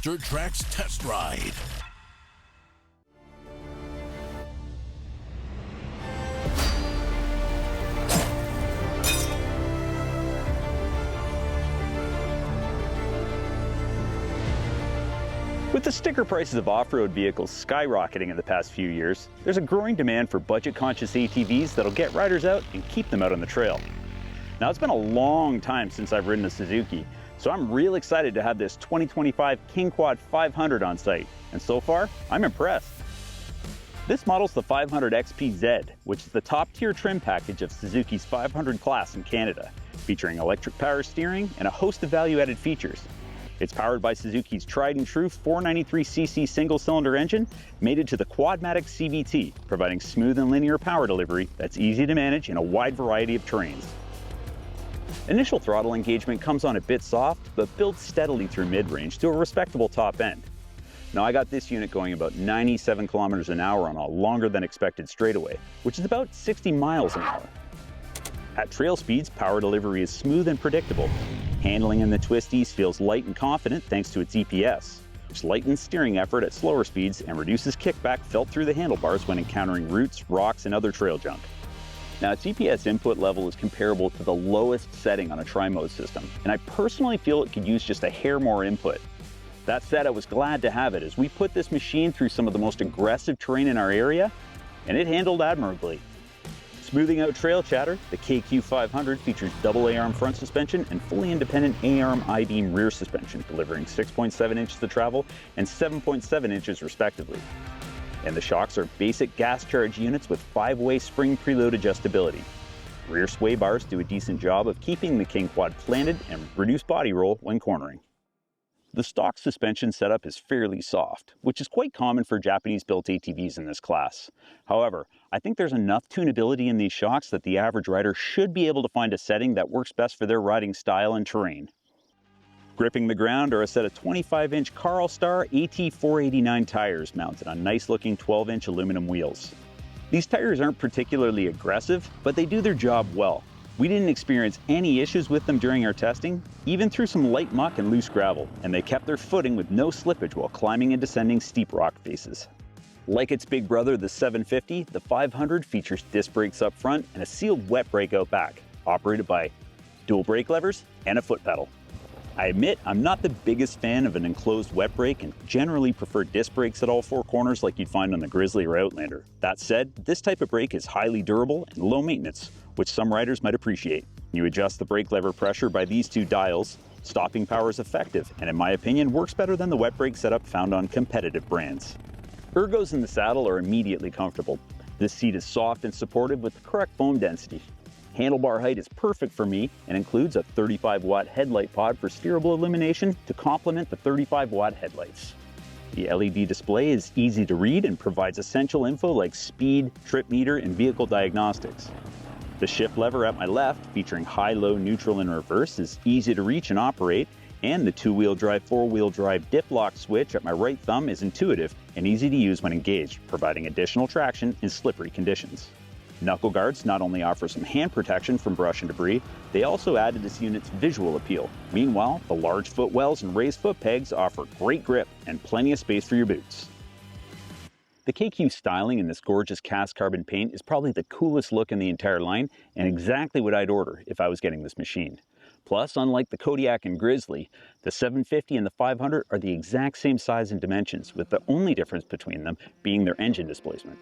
After TRAX Test Ride. With the sticker prices of off-road vehicles skyrocketing in the past few years, there's a growing demand for budget-conscious ATVs that'll get riders out and keep them out on the trail. Now, it's been a long time since I've ridden a Suzuki, so I'm real excited to have this 2025 KingQuad 500 on site, and so far, I'm impressed. This model's the 500 XPZ, which is the top-tier trim package of Suzuki's 500 class in Canada, featuring electric power steering and a host of value-added features. It's powered by Suzuki's tried and true 493cc single-cylinder engine mated to the Quadmatic CVT, providing smooth and linear power delivery that's easy to manage in a wide variety of terrains. Initial throttle engagement comes on a bit soft, but builds steadily through mid-range to a respectable top end. Now, I got this unit going about 97 kilometers an hour on a longer than expected straightaway, which is about 60 miles an hour. At trail speeds, power delivery is smooth and predictable. Handling in the twisties feels light and confident thanks to its EPS, which lightens steering effort at slower speeds and reduces kickback felt through the handlebars when encountering roots, rocks, and other trail junk. Now, its EPS input level is comparable to the lowest setting on a tri-mode system, and I personally feel it could use just a hair more input. That said, I was glad to have it as we put this machine through some of the most aggressive terrain in our area, and it handled admirably. Smoothing out trail chatter, the KQ 500 features double A-arm front suspension and fully independent A-arm I-beam rear suspension, delivering 6.7 inches of travel and 7.7 inches respectively. And the shocks are basic gas charge units with 5-way spring preload adjustability. Rear sway bars do a decent job of keeping the KingQuad planted and reduce body roll when cornering. The stock suspension setup is fairly soft, which is quite common for Japanese-built ATVs in this class. However, I think there's enough tunability in these shocks that the average rider should be able to find a setting that works best for their riding style and terrain. Gripping the ground are a set of 25-inch Carl Star AT489 tires mounted on nice-looking 12-inch aluminum wheels. These tires aren't particularly aggressive, but they do their job well. We didn't experience any issues with them during our testing, even through some light muck and loose gravel, and they kept their footing with no slippage while climbing and descending steep rock faces. Like its big brother, the 750, the 500 features disc brakes up front and a sealed wet brake out back, operated by dual brake levers and a foot pedal. I admit I'm not the biggest fan of an enclosed wet brake and generally prefer disc brakes at all four corners like you'd find on the Grizzly or Outlander. That said, this type of brake is highly durable and low maintenance, which some riders might appreciate. You adjust the brake lever pressure by these two dials. Stopping power is effective and in my opinion works better than the wet brake setup found on competitive brands. Ergos in the saddle are immediately comfortable. This seat is soft and supportive with the correct foam density. Handlebar height is perfect for me and includes a 35-watt headlight pod for steerable illumination to complement the 35-watt headlights. The LED display is easy to read and provides essential info like speed, trip meter, and vehicle diagnostics. The shift lever at my left, featuring high, low, neutral, and reverse, is easy to reach and operate, and the two-wheel drive, four-wheel drive dip lock switch at my right thumb is intuitive and easy to use when engaged, providing additional traction in slippery conditions. Knuckle guards not only offer some hand protection from brush and debris, they also add to this unit's visual appeal. Meanwhile, the large footwells and raised foot pegs offer great grip and plenty of space for your boots. The KQ styling in this gorgeous cast carbon paint is probably the coolest look in the entire line and exactly what I'd order if I was getting this machine. Plus, unlike the Kodiak and Grizzly, the 750 and the 500 are the exact same size and dimensions, with the only difference between them being their engine displacement.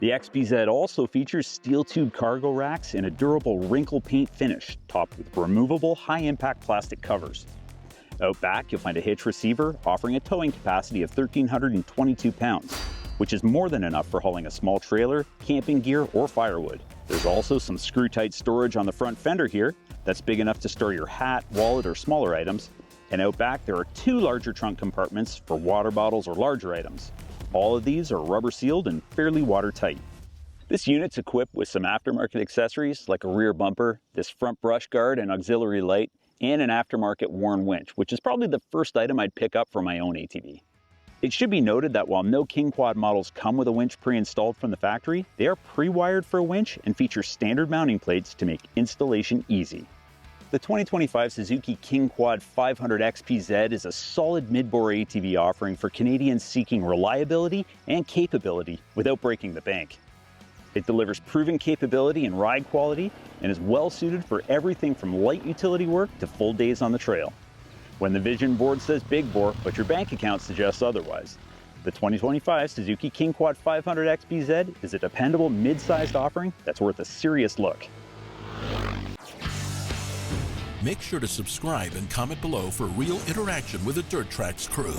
The XPZ also features steel-tube cargo racks and a durable wrinkle paint finish, topped with removable high-impact plastic covers. Out back, you'll find a hitch receiver offering a towing capacity of 1,322 pounds, which is more than enough for hauling a small trailer, camping gear, or firewood. There's also some screw-tight storage on the front fender here that's big enough to store your hat, wallet, or smaller items. And out back, there are two larger trunk compartments for water bottles or larger items. All of these are rubber sealed and fairly watertight. This unit's equipped with some aftermarket accessories like a rear bumper, this front brush guard and auxiliary light, and an aftermarket worn winch, which is probably the first item I'd pick up for my own ATV. It should be noted that while no KingQuad models come with a winch pre-installed from the factory, they are pre-wired for a winch and feature standard mounting plates to make installation easy. The 2025 Suzuki KingQuad 500 XPZ is a solid mid-bore ATV offering for Canadians seeking reliability and capability without breaking the bank. It delivers proven capability and ride quality and is well suited for everything from light utility work to full days on the trail. When the vision board says big bore, but your bank account suggests otherwise, the 2025 Suzuki KingQuad 500 XPZ is a dependable mid-sized offering that's worth a serious look. Make sure to subscribe and comment below for real interaction with the Dirt TRAX crew.